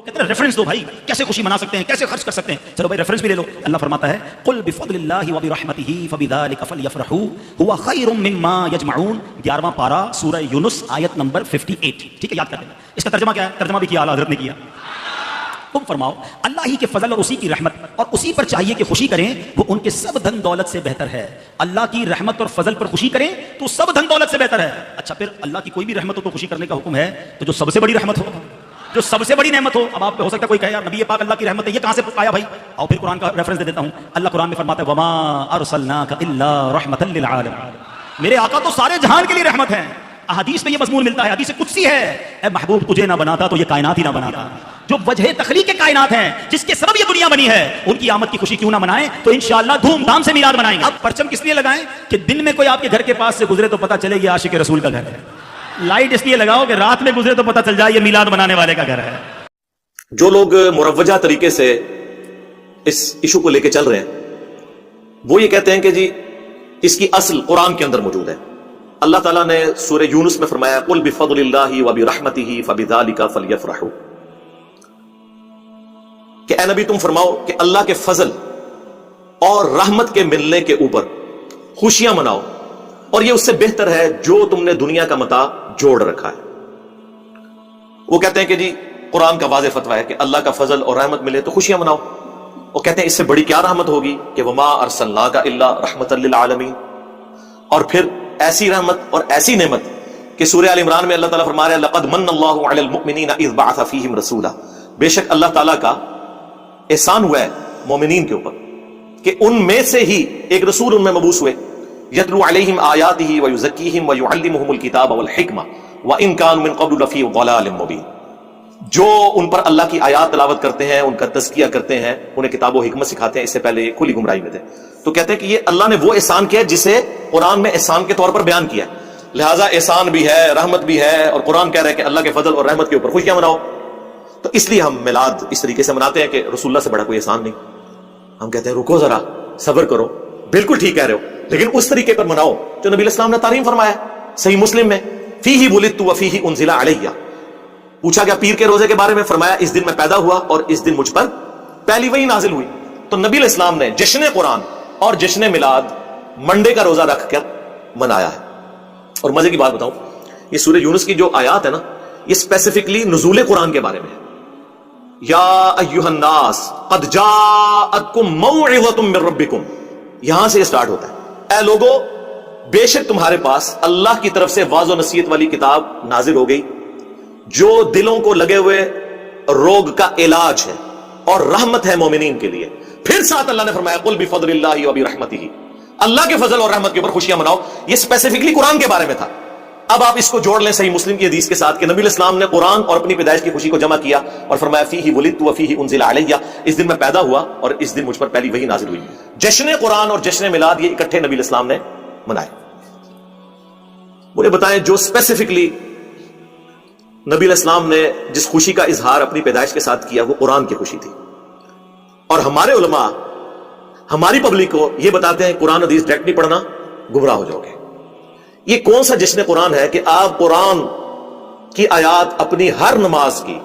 کہتے ہیں ریفرنس دو بھائی، کیسے خوشی منا سکتے ہیں، کیسے خرچ کر سکتے ہیں؟ چلو بھائی ریفرنس بھی لے لو۔ اللہ فرماتا ہے قل بفضل اللہ وبرحمتہ فبذلک فلیفرحوا هو خیر مما یجمعون، 11واں پارہ سورہ یونس آیت نمبر 58۔ ٹھیک ہے، یاد کر لینا۔ اس کا ترجمہ کیا ہے؟ ترجمہ بھی کیا اعلیٰ حضرت نے کیا۔ تم فرماؤ اللہ ہی کے فضل اور اسی کی رحمت اور اسی پر چاہیے کہ خوشی کریں، وہ ان کے سب دھن دولت سے بہتر ہے۔ اللہ کی رحمت اور فضل پر خوشی کریں تو سب دھن دولت سے بہتر ہے۔ اچھا پھر اللہ کی کوئی بھی رحمت ہو تو خوشی کرنے کا حکم ہے، تو جو سب سے بڑی رحمت ہو، جو سب سے بڑی نعمت ہو، اب آپ پہ ہو سکتا ہے کوئی کہے یار نبی پاک اللہ کی رحمت ہے، یہ کہاں سے آیا بھائی؟ آؤ پھر قرآن کا ریفرنس دے دیتا ہوں۔ اللہ قرآن میں فرماتا ہے وما ارسلناک الا رحمتا للعالمین، میرے آقا تو سارے جہان کے لیے رحمت ہیں۔ احادیث میں یہ مضمون ملتا ہے، حدیث قدسی ہے، اے محبوب تجھے نہ بناتا تو یہ کائنات ہی نہ بناتا۔ جو وجہ تخلیق کے کائنات ہیں، جس کے سبب یہ دنیا بنی ہے، ان کی آمد کی خوشی کیوں نہ منائیں؟ تو انشاءاللہ دھوم دھام سے میلاد منائیں گے۔ اب پرچم کس لیے لگائیں کہ دن میں کوئی آپ کے گھر کے پاس سے گزرے تو پتہ چلے یہ عاشق رسول کا گھر ہے۔ لائٹ اس لیے لگاؤ کہ رات میں گزرے تو پتہ چل جائے یہ میلاد منانے والے کا گھر ہے۔ جو لوگ مروجہ طریقے سے اس ایشو کو لے کے چل رہے ہیں، وہ یہ کہتے ہیں کہ جی اس کی اصل قرآن کے اندر موجود ہے۔ اللہ تعالیٰ نے سورہ یونس میں فرمایا قل بفضل اللہ وبرحمتہ فبذلک فلیفرحوا، کہ اے نبی تم فرماؤ کہ اللہ کے فضل اور رحمت کے ملنے کے اوپر خوشیاں مناؤ، اور یہ اس سے بہتر ہے جو تم نے دنیا کا متاع جوڑ رکھا ہے۔ وہ کہتے ہیں کہ جی قرآن کا واضح فتویٰ ہے کہ اللہ کا فضل اور رحمت ملے تو خوشیاں مناؤ۔ وہ کہتے ہیں اس سے بڑی کیا رحمت ہوگی کہ وما ارسلناک الا رحمتا للعالمین، اور پھر ایسی رحمت اور ایسی نعمت کہ سورہ آل عمران میں اللہ تعالیٰ فرما رہے ہیں لقد من اللہ علی المؤمنین اذ بعث فیہم رسولا، بے شک اللہ تعالیٰ کا احسان ہوا ہے مومنین کے اوپر کہ ان میں سے ہی ایک رسول ان میں مبعوث ہوئے، یتلو علیہم آیاتہ ویزکیہم ویعلمہم الکتاب والحکمہ وان کانوا من قبل لفی ضلال مبین، جو ان پر اللہ کی آیات تلاوت کرتے ہیں، ان کا تزکیہ کرتے ہیں، انہیں کتاب و حکمت سکھاتے ہیں، اس سے پہلے کھلی گمراہی میں تھے۔ تو کہتے ہیں کہ یہ اللہ نے وہ احسان کیا ہے جسے قرآن میں احسان کے طور پر بیان کیا ہے، لہٰذا احسان بھی ہے، رحمت بھی ہے، اور قرآن کہہ رہا ہے کہ اللہ کے فضل اور رحمت کے اوپر خوشیاں مناؤ۔ تو اس لیے ہم میلاد اس طریقے سے مناتے ہیں کہ رسول اللہ سے بڑا کوئی احسان نہیں۔ ہم کہتے ہیں رکو ذرا، صبر کرو، بالکل ٹھیک کہہ رہے ہو، لیکن اس طریقے پر مناؤ جو نبی الاسلام نے تعلیم فرمایا ہے۔ صحیح مسلم میں فیہ ولدت وفیہ انزل علیہ، پوچھا گیا پیر کے روزے کے بارے میں، فرمایا اس دن میں پیدا ہوا اور اس دن مجھ پر پہلی وحی نازل ہوئی۔ تو نبی علیہ السلام نے جشن قرآن اور جشن میلاد منڈے کا روزہ رکھ کر منایا ہے۔ اور مزے کی بات بتاؤں، یہ سورہ یونس کی جو آیات ہے نا، یہ اسپیسیفکلی نزول قرآن کے بارے میں ہے۔ یا ایھا الناس قد جاءتکم موعظۃ من ربکم، یہاں سے یہ سٹارٹ ہوتا ہے، اے لوگو بے شک تمہارے پاس اللہ کی طرف سے واعظ و نصیحت والی کتاب نازل ہو گئی جو دلوں کو لگے ہوئے روگ کا علاج ہے اور رحمت ہے مومنین کے لیے۔ پھر ساتھ اللہ نے فرمایا قل بفضل اللہ وبرحمتہ، اللہ کے فضل اور رحمت کے اوپر خوشیاں مناؤ۔ یہ اسپیسیفکلی قرآن کے بارے میں تھا۔ اب آپ اس کو جوڑ لیں صحیح مسلم کی حدیث کے ساتھ کہ نبی علیہ السلام نے قرآن اور اپنی پیدائش کی خوشی کو جمع کیا اور فرمایا فیہ ولدت وفیہ انزل علیہ، اس دن میں پیدا ہوا اور اس دن مجھ پر پہلی وحی نازل ہوئی۔ جشن قرآن اور جشن میلاد یہ اکٹھے نبی علیہ السلام نے منائے۔ مجھے بتائیں جو اسپیسیفکلی نبی علیہ السلام نے جس خوشی کا اظہار اپنی پیدائش کے ساتھ کیا وہ قرآن کی خوشی تھی، اور ہمارے علماء ہماری پبلک کو یہ بتاتے ہیں قرآن حدیث ڈائریکٹ نہیں پڑھنا، گمراہ ہو جاؤ گے۔ یہ کون سا جشن قرآن ہے کہ آپ قرآن کی آیات اپنی ہر نماز کی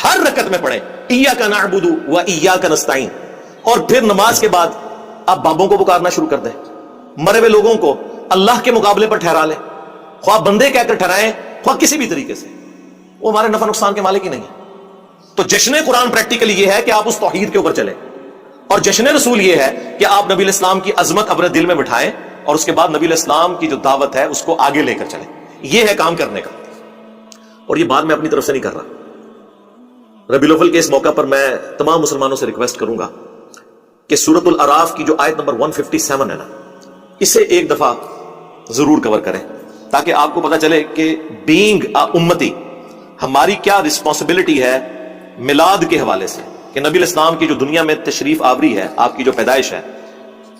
ہر رکعت میں پڑھیں، ایاک نعبد و ایاک نستعین، اور پھر نماز کے بعد آپ بابوں کو پکارنا شروع کر دیں، مرے ہوئے لوگوں کو اللہ کے مقابلے پر ٹھہرا لیں، خواہ بندے کہہ کر ٹھہرائیں خواہ کسی بھی طریقے سے، وہ ہمارے نفع نقصان کے مالک ہی نہیں ہے۔ تو جشن قرآن پریکٹیکلی یہ ہے کہ آپ اس توحید کے اوپر چلیں، اور جشن رسول یہ ہے کہ آپ نبی علیہ السلام کی عظمت اپنے دل میں بٹھائیں اور اس کے بعد نبی علیہ السلام کی جو دعوت ہے اس کو آگے لے کر چلیں۔ یہ ہے کام کرنے کا، اور یہ بات میں اپنی طرف سے نہیں کر رہا۔ ربیع الاول کے اس موقع پر میں تمام مسلمانوں سے ریکویسٹ کروں گا کہ سورۃ الاعراف کی جو آیت نمبر 157 ہے نا، اسے ایک دفعہ ضرور کور کریں تاکہ آپ کو پتہ چلے کہ بینگ امتی ہماری کیا رسپانسبلٹی ہے میلاد کے حوالے سے، کہ نبی علیہ السلام کی جو دنیا میں تشریف آوری ہے، آپ کی جو پیدائش ہے،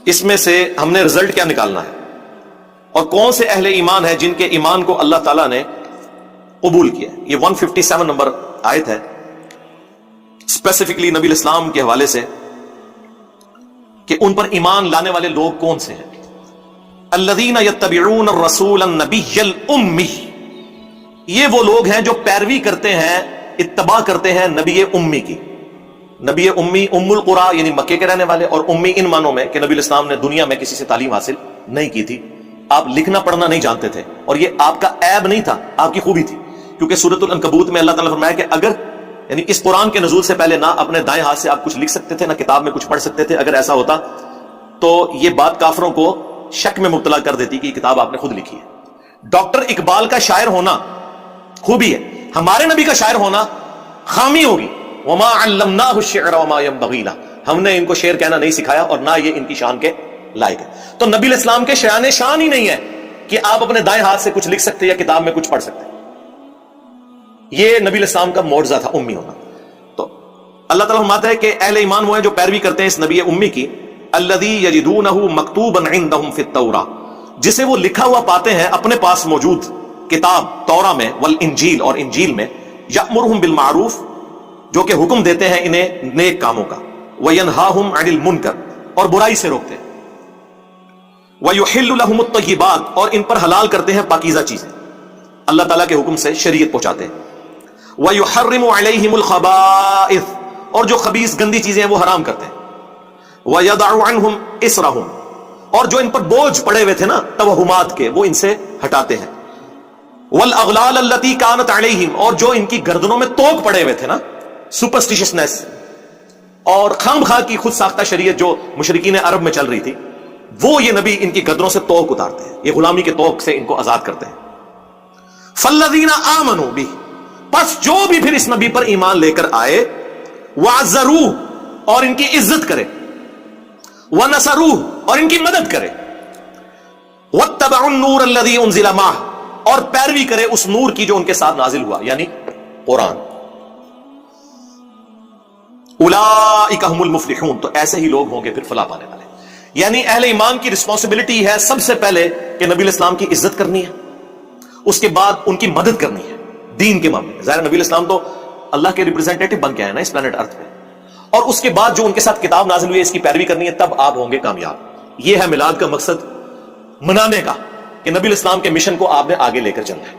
اس میں سے ہم نے رزلٹ کیا نکالنا ہے، اور کون سے اہل ایمان ہیں جن کے ایمان کو اللہ تعالیٰ نے قبول کیا۔ یہ 157 نمبر آیت ہے اسپیسیفکلی نبی علیہ السلام کے حوالے سے کہ ان پر ایمان لانے والے لوگ کون سے ہیں۔ الذین یتبعون الرسول النبی الامی، یہ وہ لوگ ہیں جو پیروی کرتے ہیں اتباع کرتے ہیں نبی امی کی. نبی امی ام القرا یعنی مکے کے رہنے والے, اور امی ان معنوں میں کہ نبی الاسلام نے دنیا میں کسی سے تعلیم حاصل نہیں کی تھی, آپ لکھنا پڑھنا نہیں جانتے تھے, اور یہ آپ کا عیب نہیں تھا, آپ کی خوبی تھی. کیونکہ سورۃ العنکبوت میں اللہ تعالیٰ نے فرمایا کہ اگر یعنی اس قرآن کے نزول سے پہلے نہ اپنے دائیں ہاتھ سے آپ کچھ لکھ سکتے تھے, نہ کتاب میں کچھ پڑھ سکتے تھے, اگر ایسا ہوتا تو یہ بات کافروں کو شک میں مبتلا کر دیتی کہ یہ کتاب آپ نے خود لکھی ہے. ڈاکٹر اقبال کا شاعر ہونا خوبی ہے, ہمارے نبی کا شاعر ہونا خامی ہوگی. وما علمناہ الشعر وما ينبغی لہ, ہم نے ان کو شعر کہنا نہیں سکھایا اور نہ یہ ان کی شان کے لائق ہے. تو نبی الاسلام کے شایان شان ہی نہیں ہے کہ آپ اپنے دائیں ہاتھ سے کچھ لکھ سکتے یا کتاب میں کچھ پڑھ سکتے. یہ نبی الاسلام کا معجزہ تھا امی ہونا. تو اللہ تعالیٰ فرماتا ہے کہ اہل ایمان وہ ہیں جو پیروی کرتے ہیں اس نبی امی کی, الذی یجدونہ مکتوبا عندہم فی التوراۃ, جسے وہ لکھا ہوا پاتے ہیں اپنے پاس موجود کتاب تورا میں, والانجیل اور انجیل میں, یأمرہم بالمعروف, جو کہ حکم دیتے ہیں انہیں نیک کاموں کا, وینہاہم عن المنکر, اور برائی سے روکتے ہیں, ویحل لہم الطیبات, اور ان پر حلال کرتے ہیں پاکیزہ چیزیں, اللہ تعالیٰ کے حکم سے شریعت پہنچاتے ہیں, وَيُحَرِّمُ عَلَيْهِمُ الْخَبَائِث, اور جو خبیث گندی چیزیں ہیں وہ حرام کرتے ہیں, وَيَضَعُ عَنْهُمْ إِصْرَهُمْ, اور جو ان پر بوجھ پڑے ہوئے تھے نا توہمات کے وہ ان سے ہٹاتے ہیں, وَالْأَغْلَالَ الَّتِي كَانَتْ عَلَيْهِمْ, اور جو ان کی گردنوں میں توق پڑے ہوئے تھے نا سپرسٹیشنس اور خام خواہ کی خود ساختہ شریعت جو مشرکین عرب میں چل رہی تھی, وہ یہ نبی ان کی گردنوں سے توق اتارتے ہیں, یہ غلامی کے توق سے ان کو آزاد کرتے ہیں. فَالَّذِينَ آمَنُوا بِهِ, پس جو بھی پھر اس نبی پر ایمان لے کر آئے, وَعَزَّرُوهُ, اور ان کی عزت کرے, وَنَصَرُوهُ, اور ان کی مدد کرے, وَاتَّبَعُوا النُّورَ الَّذِي أُنزِلَ مَعَهُ, اور پیروی کرے اس نور کی جو ان کے ساتھ نازل ہوا یعنی قرآن. اولئک هم المفلحون, تو ایسے ہی لوگ ہوں گے پھر فلاح پانے والے. یعنی اہل ایمان کی رسپانسبلٹی ہے سب سے پہلے کہ نبی الاسلام کی عزت کرنی ہے, اس کے بعد ان کی مدد کرنی ہے دین کے معاملے میں. ظاہر نبی الاسلام تو اللہ کے ریپرزینٹیٹو بن کے آئے نا اس پلانٹ ارتھ پہ, اور اس کے بعد جو ان کے ساتھ کتاب نازل ہوئی ہے اس کی پیروی کرنی ہے, تب آپ ہوں گے کامیاب. یہ ہے میلاد کا مقصد منانے کا کہ نبی الاسلام کے مشن کو آپ نے آگے لے کر چلنا ہے.